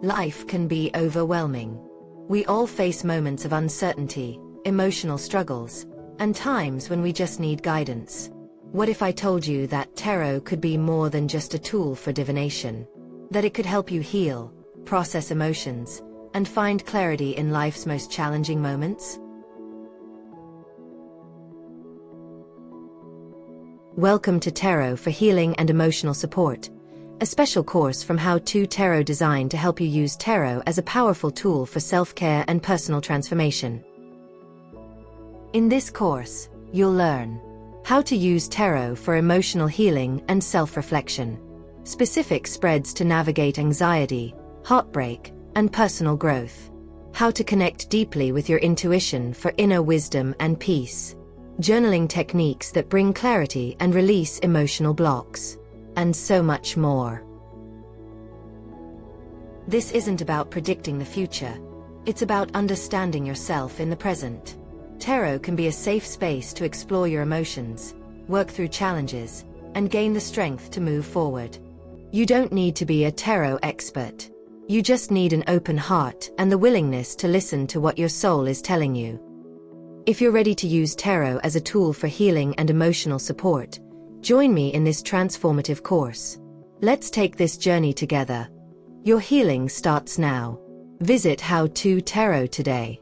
Life can be overwhelming. We all face moments of uncertainty, emotional struggles, and times when we just need guidance. What if I told you that tarot could be more than just a tool for divination? That it could help you heal, process emotions, and find clarity in life's most challenging moments? Welcome to Tarot for Healing and Emotional Support, a special course from How2Tarot designed to help you use tarot as a powerful tool for self-care and personal transformation. In this course, you'll learn how to use tarot for emotional healing and self-reflection, specific spreads to navigate anxiety, heartbreak, and personal growth, how to connect deeply with your intuition for inner wisdom and peace, journaling techniques that bring clarity and release emotional blocks, and so much more. This isn't about predicting the future, it's about understanding yourself in the present. Tarot can be a safe space to explore your emotions, work through challenges, and gain the strength to move forward. You don't need to be a tarot expert. You just need an open heart and the willingness to listen to what your soul is telling you. If you're ready to use tarot as a tool for healing and emotional support, join me in this transformative course. Let's take this journey together. Your healing starts now. Visit How2Tarot today.